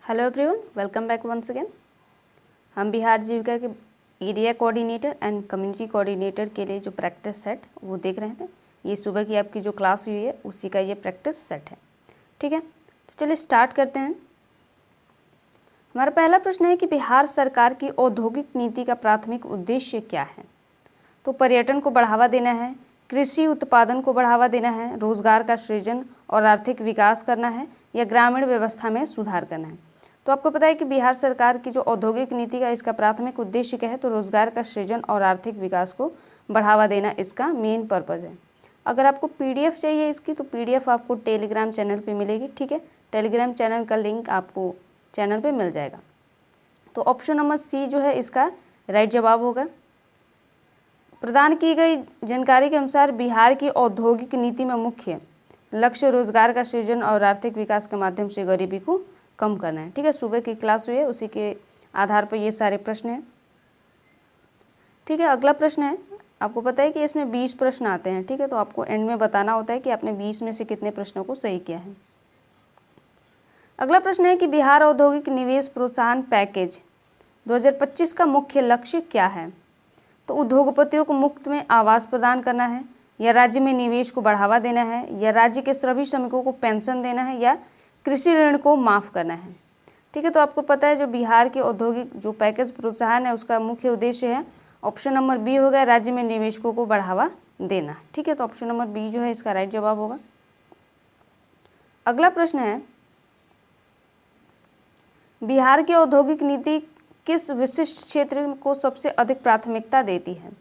Hello everyone, welcome back once again. हम बिहार जीविका के area coordinator and community coordinator के लिए जो प्रैक्टिस सेट वो देख रहे थे। ये सुबह की आपकी जो क्लास हुई है उसी का ये प्रैक्टिस सेट है। ठीक है, तो चलिए स्टार्ट करते हैं। हमारा पहला प्रश्न है कि बिहार सरकार की औद्योगिक नीति का प्राथमिक उद्देश्य क्या है। तो पर्यटन को बढ़ावा देना है, कृषि उत्पादन को बढ़ावा देना है, रोजगार का सृजन और आर्थिक विकास करना है, या ग्रामीण व्यवस्था में सुधार करना है। तो आपको पता है कि बिहार सरकार की जो औद्योगिक नीति का इसका प्राथमिक उद्देश्य क्या है, तो रोजगार का सृजन और आर्थिक विकास को बढ़ावा देना इसका मेन पर्पज है। अगर आपको पीडीएफ चाहिए इसकी, तो पीडीएफ आपको टेलीग्राम चैनल पे मिलेगी। ठीक है, टेलीग्राम चैनल का लिंक आपको चैनल पे मिल जाएगा। तो ऑप्शन नंबर सी जो है इसका राइट जवाब होगा। प्रदान की गई जानकारी के अनुसार बिहार की औद्योगिक नीति में मुख्य लक्ष्य रोजगार का सृजन और आर्थिक विकास के माध्यम से गरीबी को कम करना है। ठीक है, सुबह की क्लास हुई है उसी के आधार पर ये सारे प्रश्न हैं। ठीक है, अगला प्रश्न है, आपको पता है कि इसमें 20 प्रश्न आते हैं। ठीक है, तो आपको एंड में बताना होता है कि आपने 20 में से कितने प्रश्नों को सही किया है। अगला प्रश्न है कि बिहार औद्योगिक निवेश प्रोत्साहन पैकेज 2025 का मुख्य लक्ष्य क्या है। तो उद्योगपतियों को मुफ्त में आवास प्रदान करना है, या राज्य में निवेश को बढ़ावा देना है, या राज्य के सभी श्रमिकों को पेंशन देना है, या कृषि ऋण को माफ़ करना है। ठीक है, तो आपको पता है जो बिहार के औद्योगिक जो पैकेज प्रोत्साहन है उसका मुख्य उद्देश्य है, ऑप्शन नंबर बी होगा, राज्य में निवेशकों को बढ़ावा देना। ठीक है, तो ऑप्शन नंबर बी जो है इसका राइट जवाब होगा। अगला प्रश्न है, बिहार की औद्योगिक नीति किस विशिष्ट क्षेत्र को सबसे अधिक प्राथमिकता देती है।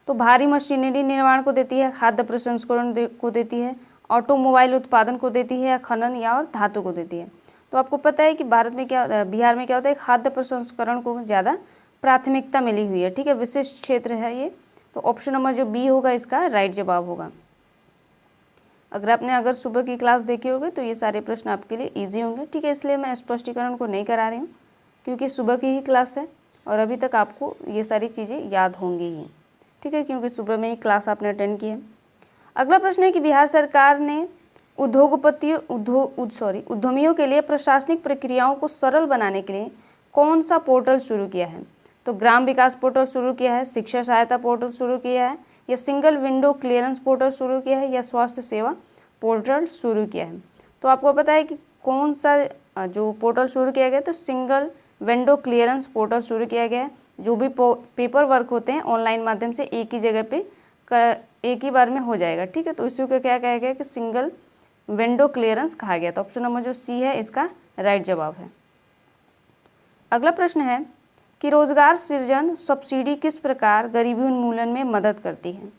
तो भारी मशीनरी निर्माण को देती है, खाद्य प्रसंस्करण को देती है, ऑटोमोबाइल उत्पादन को देती है, या खनन या और धातु को देती है। तो आपको पता है कि बिहार में क्या होता है, खाद्य प्रसंस्करण को ज़्यादा प्राथमिकता मिली हुई है। ठीक है, विशिष्ट क्षेत्र है ये। तो ऑप्शन नंबर जो बी होगा इसका राइट जवाब होगा। अगर सुबह की क्लास देखी होगी तो ये सारे प्रश्न आपके लिए ईजी होंगे। ठीक है, इसलिए मैं स्पष्टीकरण को नहीं करा रही हूँ क्योंकि सुबह की ही क्लास है और अभी तक आपको ये सारी चीज़ें याद होंगी ही। ठीक है, क्योंकि सुबह में ही क्लास आपने अटेंड की है। अगला प्रश्न है कि बिहार सरकार ने उद्यमियों के लिए प्रशासनिक प्रक्रियाओं को सरल बनाने के लिए कौन सा पोर्टल शुरू किया है। तो ग्राम विकास पोर्टल शुरू किया है, शिक्षा सहायता पोर्टल शुरू किया है, या सिंगल विंडो क्लियरेंस पोर्टल शुरू किया है, या स्वास्थ्य सेवा पोर्टल शुरू किया है। तो आपको पता है कि कौन सा जो पोर्टल शुरू किया गया, तो सिंगल विंडो क्लियरेंस पोर्टल शुरू किया गया है। जो भी पेपर वर्क होते हैं ऑनलाइन माध्यम से एक ही जगह पे एक ही बार में हो जाएगा। ठीक है, तो इसी को क्या कहा गया कि सिंगल विंडो क्लियरेंस कहा गया। तो ऑप्शन नंबर जो सी है इसका राइट जवाब है। अगला प्रश्न है कि रोजगार सृजन सब्सिडी किस प्रकार गरीबी उन्मूलन में मदद करती है।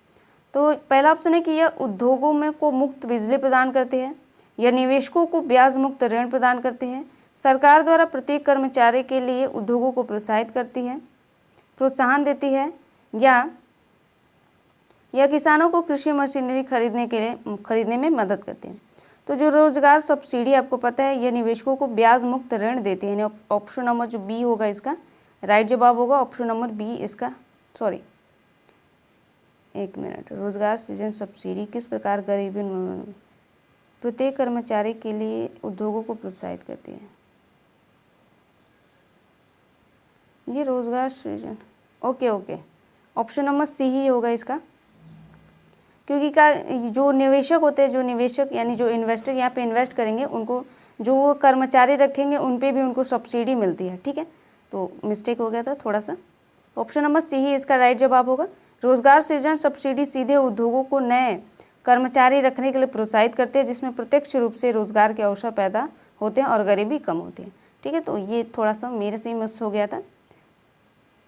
तो पहला ऑप्शन है कि यह उद्योगों में को मुफ्त बिजली प्रदान करती है, या निवेशकों को ब्याज मुक्त ऋण प्रदान करती है, सरकार द्वारा प्रत्येक कर्मचारी के लिए उद्योगों को प्रोत्साहित करती है, प्रोत्साहन देती है, या किसानों को कृषि मशीनरी खरीदने में मदद करती है। तो जो रोजगार सब्सिडी आपको पता है, यह निवेशकों को ब्याज मुक्त ऋण देती है। ऑप्शन नंबर जो बी होगा इसका राइट जवाब होगा। ऑप्शन नंबर बी इसका रोजगार सृजन सब्सिडी किस प्रकार गरीबी प्रत्येक कर्मचारी के लिए उद्योगों को प्रोत्साहित करती है। ये रोजगार सृजन ओके ऑप्शन नंबर सी ही होगा इसका, क्योंकि जो निवेशक होते हैं, जो निवेशक यानी जो इन्वेस्टर यहाँ पे इन्वेस्ट करेंगे, उनको जो वो कर्मचारी रखेंगे उन पे भी उनको सब्सिडी मिलती है। ठीक है, तो मिस्टेक हो गया था थोड़ा सा। ऑप्शन नंबर सी ही इसका राइट जवाब होगा। रोजगार सृजन सब्सिडी सीधे उद्योगों को नए कर्मचारी रखने के लिए प्रोत्साहित करते हैं, जिसमें प्रत्यक्ष रूप से रोजगार के अवसर पैदा होते हैं और गरीबी कम होती है। ठीक है, तो ये थोड़ा सा मेरे से ही मिस हो गया था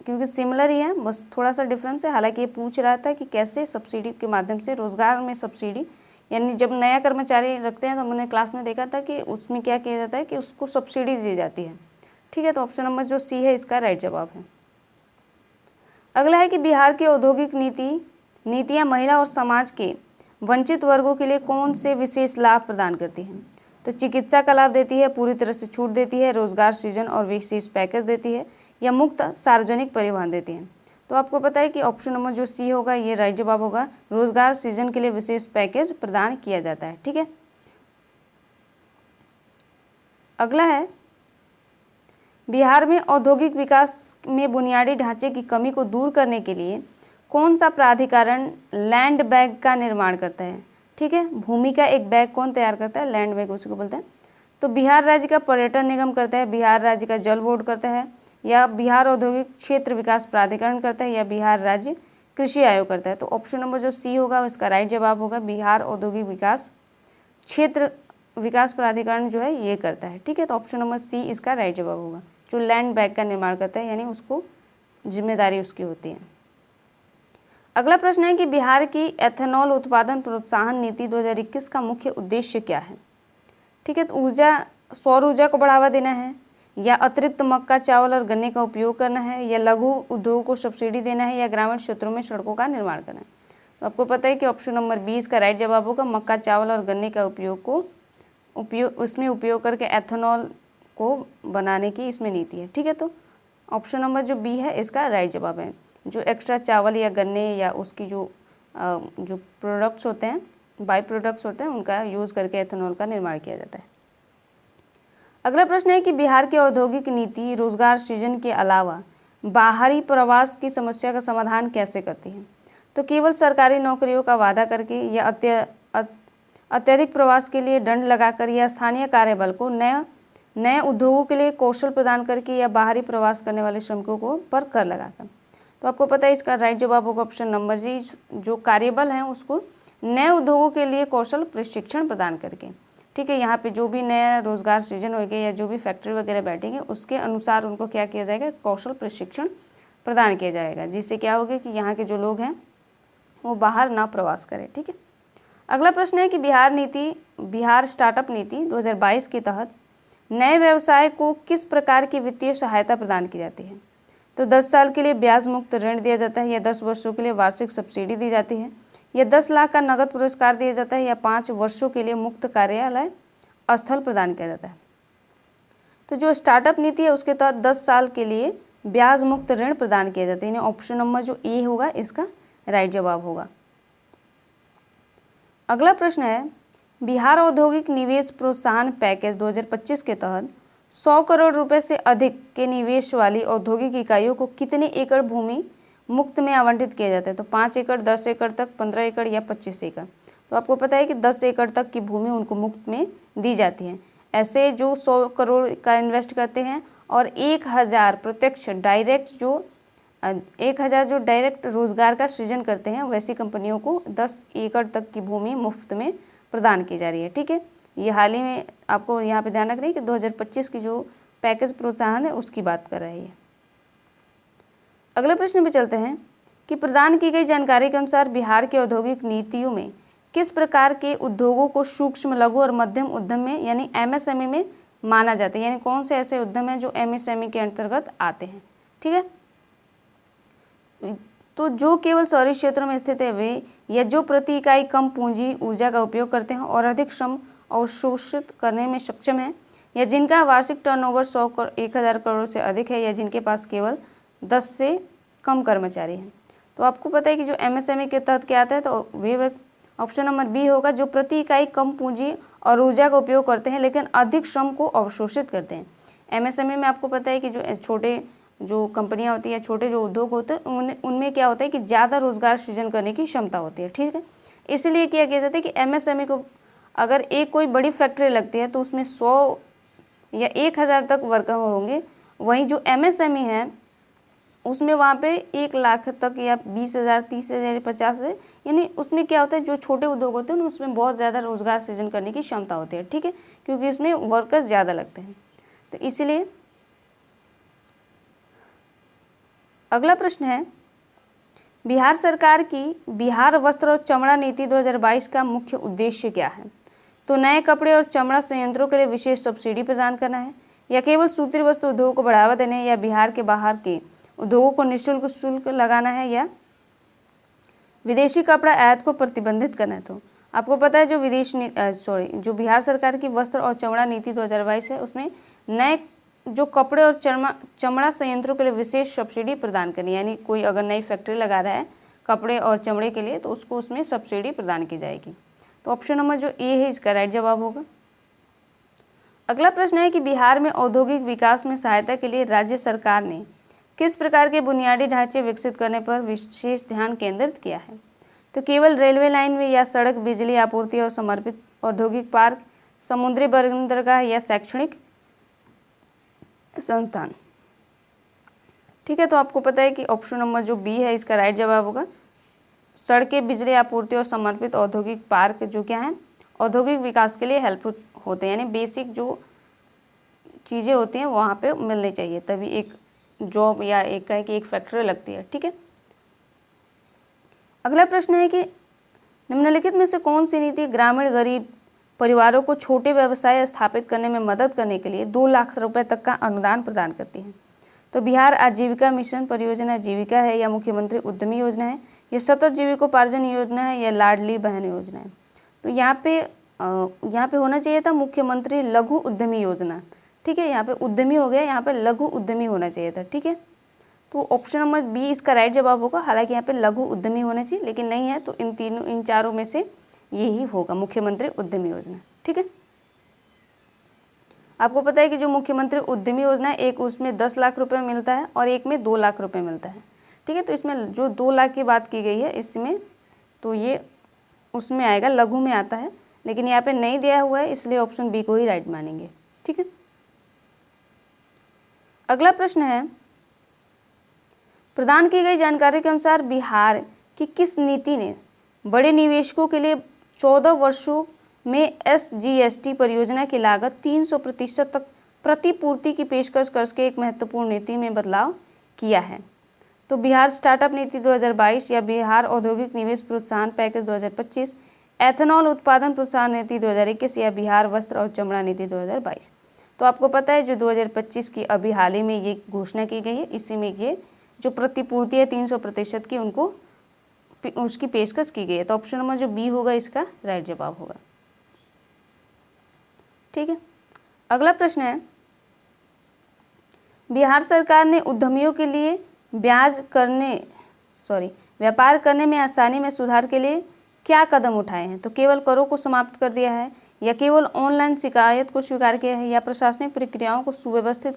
क्योंकि सिमिलर ही है, बस थोड़ा सा डिफरेंस है। हालांकि ये पूछ रहा था कि कैसे सब्सिडी के माध्यम से रोजगार में सब्सिडी, यानी जब नया कर्मचारी रखते हैं तो हमने क्लास में देखा था कि उसमें क्या किया जाता है कि उसको सब्सिडी दी जाती है। ठीक है, तो ऑप्शन नंबर जो सी है इसका राइट जवाब है। अगला है कि बिहार की औद्योगिक नीतियाँ महिला और समाज के वंचित वर्गों के लिए कौन से विशेष लाभ प्रदान करती हैं। तो चिकित्सा का लाभ देती है, पूरी तरह से छूट देती है, रोजगार सृजन और विशेष पैकेज देती है, या मुफ्त सार्वजनिक परिवहन देती हैं। तो आपको पता है कि ऑप्शन नंबर जो सी होगा ये राइट जवाब होगा। रोजगार सृजन के लिए विशेष पैकेज प्रदान किया जाता है। ठीक है, अगला है बिहार में औद्योगिक विकास में बुनियादी ढांचे की कमी को दूर करने के लिए कौन सा प्राधिकरण लैंड बैंक का निर्माण करता है? ठीक है, भूमि का एक बैंक कौन तैयार करता है? लैंड बैंक उसको बोलते हैं। तो बिहार राज्य का पर्यटन निगम करता है, बिहार राज्य का जल बोर्ड करता है, या बिहार औद्योगिक क्षेत्र विकास प्राधिकरण करता है, या बिहार राज्य कृषि आयोग करता है। तो ऑप्शन नंबर जो सी होगा इसका राइट जवाब होगा, बिहार औद्योगिक विकास क्षेत्र विकास प्राधिकरण जो है ये करता है। ठीक है, तो ऑप्शन नंबर सी इसका राइट जवाब होगा, जो लैंड बैंक का निर्माण करता है, यानी उसको जिम्मेदारी उसकी होती है। अगला प्रश्न है कि बिहार की एथेनॉल उत्पादन प्रोत्साहन नीति 2021 का मुख्य उद्देश्य क्या है? ठीक है, तो सौर ऊर्जा को बढ़ावा देना है, या अतिरिक्त मक्का, चावल और गन्ने का उपयोग करना है, या लघु उद्योग को सब्सिडी देना है, या ग्रामीण क्षेत्रों में सड़कों का निर्माण करना है। तो आपको पता है कि ऑप्शन नंबर 20 का राइट जवाब होगा, मक्का, चावल और गन्ने का उसमें उपयोग करके एथेनॉल को बनाने की इसमें नीति है। ठीक है, तो ऑप्शन नंबर जो बी है इसका राइट जवाब है, जो एक्स्ट्रा चावल या गन्ने या उसकी जो प्रोडक्ट्स होते हैं, बाई प्रोडक्ट्स होते हैं, उनका यूज़ करके एथेनॉल का निर्माण किया जाता है। अगला प्रश्न है कि बिहार की औद्योगिक नीति रोजगार सृजन के अलावा बाहरी प्रवास की समस्या का समाधान कैसे करती है? तो केवल सरकारी नौकरियों का वादा करके, या अत्यधिक प्रवास के लिए दंड लगाकर, या स्थानीय कार्यबल को नए उद्योगों के लिए कौशल प्रदान करके, या बाहरी प्रवास करने वाले श्रमिकों को पर कर लगाकर। तो आपको पता है इसका राइट जवाब होगा ऑप्शन नंबर जी, जो कार्यबल हैं उसको नए उद्योगों के लिए कौशल प्रशिक्षण प्रदान करके। ठीक है, यहाँ पे जो भी नया रोजगार सृजन होगा या जो भी फैक्ट्री वगैरह बैठेंगे उसके अनुसार उनको क्या किया जाएगा, कौशल प्रशिक्षण प्रदान किया जाएगा, जिससे क्या होगा कि यहाँ के जो लोग हैं वो बाहर ना प्रवास करें। ठीक है, अगला प्रश्न है कि बिहार स्टार्टअप नीति 2022 के तहत नए व्यवसाय को किस प्रकार की वित्तीय सहायता प्रदान की जाती है? तो 10 साल के लिए ब्याज मुक्त ऋण दिया जाता है, या 10 वर्षों के लिए वार्षिक सब्सिडी दी जाती है, या 10 लाख का नगद पुरस्कार दिया जाता है, या 5 वर्षों के लिए मुक्त कार्यालय स्थल प्रदान किया जाता है। तो जो स्टार्टअप नीति है उसके तहत 10 साल के लिए ब्याज मुक्त ऋण प्रदान किया जाता है, यानी ऑप्शन नंबर जो ए होगा इसका राइट जवाब होगा। अगला प्रश्न है, बिहार औद्योगिक निवेश प्रोत्साहन पैकेज 2025 के तहत 100 करोड़ रुपए से अधिक के निवेश वाली औद्योगिक इकाइयों को कितने एकड़ भूमि मुफ्त में आवंटित किया जाता है? तो 5 एकड़, 10 एकड़ तक, 15 एकड़ या 25 एकड़। तो आपको पता है कि 10 एकड़ तक की भूमि उनको मुफ्त में दी जाती है। ऐसे जो 100 करोड़ का इन्वेस्ट करते हैं और 1000 प्रत्यक्ष डायरेक्ट 1000 जो डायरेक्ट रोजगार का सृजन करते हैं, वैसी कंपनियों को 10 एकड़ तक की भूमि मुफ्त में प्रदान की जा रही है। ठीक है, ये हाल ही में आपको यहाँ पे ध्यान रखना है कि 2025 की जो पैकेज प्रोत्साहन है उसकी बात कर रही है। अगले प्रश्न पे चलते हैं कि प्रदान की गई जानकारी के अनुसार बिहार के औद्योगिक नीतियों में किस प्रकार के उद्योगों को सूक्ष्म, लघु और मध्यम उद्यम में यानी एमएसएमई में माना जाता है, यानी कौन से ऐसे उद्यम हैं जो एमएसएमई के अंतर्गत आते हैं? ठीक है, तो जो केवल शहरी क्षेत्रों में स्थित है वे, या जो प्रति इकाई कम पूंजी ऊर्जा का उपयोग करते हैं और अधिक श्रम अवशोषित करने में सक्षम है, या जिनका वार्षिक टर्नओवर 1000 करोड़ से अधिक है, या जिनके पास केवल 10 से कम कर्मचारी हैं। तो आपको पता है कि जो एमएसएमई के तहत क्या आता है, तो वे ऑप्शन नंबर बी होगा, जो प्रति इकाई कम पूंजी और ऊर्जा का उपयोग करते हैं लेकिन अधिक श्रम को अवशोषित करते हैं। एमएसएमई में आपको पता है कि जो छोटे जो कंपनियां होती है, छोटे जो उद्योग होते हैं, उनमें क्या होता है कि ज़्यादा रोजगार सृजन करने की क्षमता होती है। ठीक है, इसलिए क्या किया जाता है कि एमएसएमई को अगर एक कोई बड़ी फैक्ट्री लगती है तो उसमें 100 या 1000 तक वर्कर होंगे, वहीं जो एमएसएमई है उसमें वहाँ पे 1 लाख तक या 20,000, 30,000, 50,000, यानी उसमें क्या होता है जो छोटे उद्योग होते हैं उसमें बहुत ज़्यादा रोजगार सृजन करने की क्षमता होती है। ठीक है, क्योंकि इसमें वर्कर्स ज़्यादा लगते हैं। तो इसलिए अगला प्रश्न है, बिहार सरकार की बिहार वस्त्र और चमड़ा नीति 2022 का मुख्य उद्देश्य क्या है? तो नए कपड़े और चमड़ा संयंत्रों के लिए विशेष सब्सिडी प्रदान करना है, या केवल सूती वस्त्र उद्योग को बढ़ावा देना है, या बिहार के बाहर के उद्योगों को निःशुल्क शुल्क लगाना है, या विदेशी कपड़ा आयात को प्रतिबंधित करना है? तो आपको पता है जो बिहार सरकार की वस्त्र और चमड़ा नीति 2022 है उसमें नए जो कपड़े और चमड़ा संयंत्रों के लिए विशेष सब्सिडी प्रदान करनी, यानी कोई अगर नई फैक्ट्री लगा रहा है कपड़े और चमड़े के लिए तो उसको उसमें सब्सिडी प्रदान की जाएगी। तो ऑप्शन नंबर जो ए है इसका राइट जवाब होगा। अगला प्रश्न है कि बिहार में औद्योगिक विकास में सहायता के लिए राज्य सरकार ने किस प्रकार के बुनियादी ढांचे विकसित करने पर विशेष ध्यान केंद्रित किया है? तो केवल रेलवे लाइन में या सड़क, बिजली आपूर्ति और समर्पित औद्योगिक पार्क, समुद्री बंदरगाह या शैक्षणिक संस्थान? ठीक है, तो आपको पता है कि ऑप्शन नंबर जो बी है इसका राइट जवाब होगा। सड़कें, बिजली आपूर्ति और समर्पित औद्योगिक पार्क जो क्या है औद्योगिक विकास के लिए हेल्पफुल होते हैं, यानी बेसिक जो चीज़ें होती हैं वहाँ पे मिलनी चाहिए, तभी एक जॉब या एक कहे कि एक फैक्ट्री लगती है। ठीक है, अगला प्रश्न है कि निम्नलिखित में से कौन सी नीति ग्रामीण गरीब परिवारों को छोटे व्यवसाय स्थापित करने में मदद करने के लिए 2 लाख रुपए तक का अनुदान प्रदान करती है? तो बिहार आजीविका मिशन परियोजना जीविका है, या मुख्यमंत्री उद्यमी योजना है, या सतत जीविकोपार्जन योजना है, या लाडली बहन योजना है? तो यहाँ पे होना चाहिए था मुख्यमंत्री लघु उद्यमी योजना। ठीक है, यहाँ पे उद्यमी हो गया, यहाँ पे लघु उद्यमी होना चाहिए था। ठीक है, तो ऑप्शन नंबर बी इसका राइट जवाब होगा। हालांकि यहाँ पे लघु उद्यमी होना चाहिए, लेकिन नहीं है, तो इन चारों में से यही होगा मुख्यमंत्री उद्यमी योजना। ठीक है, आपको पता है कि जो मुख्यमंत्री उद्यमी योजना है, एक उसमें 10 लाख रुपए मिलता है और एक में 2 लाख रुपए मिलता है। ठीक है, तो इसमें जो 2 लाख की बात की गई है इसमें, तो ये उसमें आएगा, लघु में आता है, लेकिन यहाँ पे नहीं दिया हुआ है, इसलिए ऑप्शन बी को ही राइट मानेंगे। ठीक है, अगला प्रश्न है, प्रदान की गई जानकारी के अनुसार बिहार की किस नीति ने बड़े निवेशकों के लिए 14 वर्षों में SGST परियोजना की लागत 300% तक प्रतिपूर्ति की पेशकश करके एक महत्वपूर्ण नीति में बदलाव किया है? तो बिहार स्टार्टअप नीति 2022, या बिहार औद्योगिक निवेश प्रोत्साहन पैकेज 2025, एथेनॉल उत्पादन प्रोत्साहन नीति 2021, या बिहार वस्त्र और चमड़ा नीति 2022? तो आपको पता है जो 2025 की अभी हाल ही में ये घोषणा की गई है, इसी में ये जो प्रतिपूर्ति है 300% की उनको उसकी पेशकश की गई है। तो ऑप्शन नंबर जो बी होगा इसका राइट जवाब होगा। ठीक है, अगला प्रश्न है, बिहार सरकार ने उद्यमियों के लिए व्यापार करने में आसानी में सुधार के लिए क्या कदम उठाए हैं? तो केवल करों को समाप्त कर दिया है, या केवल ऑनलाइन शिकायत को स्वीकार किया है, या प्रशासनिक प्रक्रियाओं को सुव्यवस्थित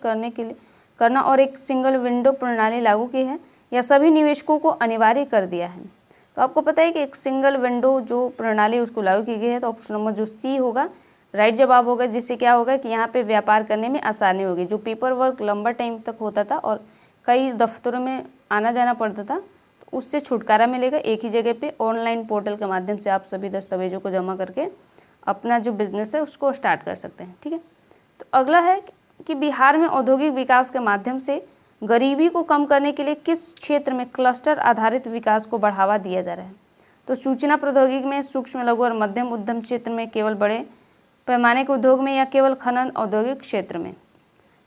करना और एक सिंगल विंडो प्रणाली लागू की है, या सभी निवेशकों को अनिवार्य कर दिया है? तो आपको पता है कि एक सिंगल विंडो जो प्रणाली उसको लागू की गई है, तो ऑप्शन नंबर जो सी होगा राइट जवाब होगा, जिससे क्या होगा कि यहाँ पे व्यापार करने में आसानी होगी। जो पेपर वर्क लंबा टाइम तक होता था और कई दफ्तरों में आना जाना पड़ता था, तो उससे छुटकारा मिलेगा। एक ही जगह पे ऑनलाइन पोर्टल के माध्यम से आप सभी दस्तावेजों को जमा करके अपना जो बिजनेस है उसको स्टार्ट कर सकते हैं। ठीक है, तो अगला है कि बिहार में औद्योगिक विकास के माध्यम से गरीबी को कम करने के लिए किस क्षेत्र में क्लस्टर आधारित विकास को बढ़ावा दिया जा रहा है? तो सूचना प्रौद्योगिकी में, सूक्ष्म लघु और मध्यम उद्यम क्षेत्र में, केवल बड़े पैमाने के उद्योग में, या केवल खनन औद्योगिक क्षेत्र में?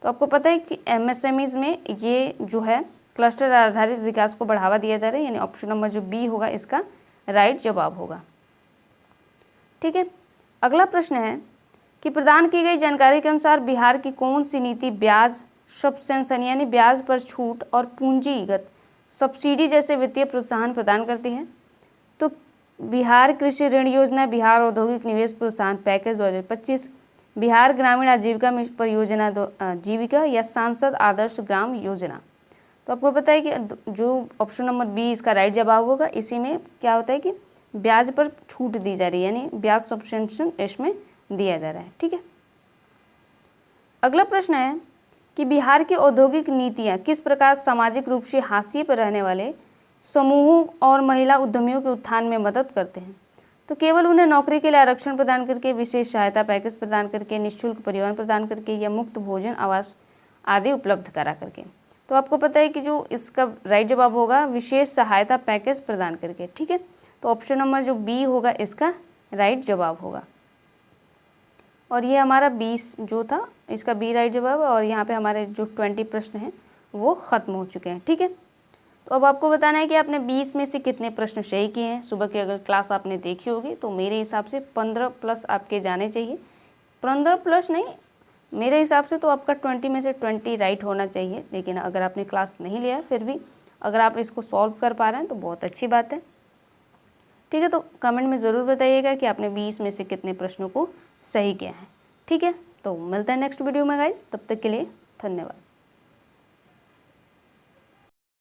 तो आपको पता है कि MSMEs में ये जो है क्लस्टर आधारित विकास को बढ़ावा दिया जा रहा है, यानी ऑप्शन नंबर जो बी होगा इसका राइट जवाब होगा। ठीक है, अगला प्रश्न है कि प्रदान की गई जानकारी के अनुसार बिहार की कौन सी नीति ब्याज सब्वेंशन यानी ब्याज पर छूट और पूंजीगत सब्सिडी जैसे वित्तीय प्रोत्साहन प्रदान करती है? तो बिहार कृषि ऋण योजना, बिहार औद्योगिक निवेश प्रोत्साहन पैकेज 2025, बिहार ग्रामीण आजीविका परियोजना जीविका, या सांसद आदर्श ग्राम योजना? तो आपको पता है कि जो ऑप्शन नंबर बी इसका राइट जवाब होगा। इसी में क्या होता है कि ब्याज पर छूट दी जा रही है, यानी ब्याज सब्वेंशन इसमें दिया जा रहा है। ठीक है, अगला प्रश्न है कि बिहार की औद्योगिक नीतियाँ किस प्रकार सामाजिक रूप से हाशिए पर रहने वाले समूहों और महिला उद्यमियों के उत्थान में मदद करते हैं? तो केवल उन्हें नौकरी के लिए आरक्षण प्रदान करके, विशेष सहायता पैकेज प्रदान करके, निःशुल्क परिवहन प्रदान करके, या मुफ्त भोजन आवास आदि उपलब्ध करा करके? तो आपको पता है कि जो इसका राइट जवाब होगा विशेष सहायता पैकेज प्रदान करके। ठीक है, तो ऑप्शन नंबर जो बी होगा इसका राइट जवाब होगा। और ये हमारा 20 जो था इसका बी राइट जवाब है, और यहाँ पे हमारे जो 20 प्रश्न हैं वो ख़त्म हो चुके हैं। ठीक है, तो अब आपको बताना है कि आपने 20 में से कितने प्रश्न सही किए हैं। सुबह की अगर क्लास आपने देखी होगी तो मेरे हिसाब से 15 प्लस आपके जाने चाहिए। 15 प्लस नहीं, मेरे हिसाब से तो आपका 20 में से 20 राइट होना चाहिए। लेकिन अगर आपने क्लास नहीं लिया है फिर भी अगर आप इसको सॉल्व कर पा रहे हैं तो बहुत अच्छी बात है। ठीक है, तो कमेंट में ज़रूर बताइएगा कि आपने 20 में से कितने प्रश्नों को सही किया है। ठीक है, तो मिलते हैं नेक्स्ट वीडियो में गाइस, तब तक के लिए धन्यवाद।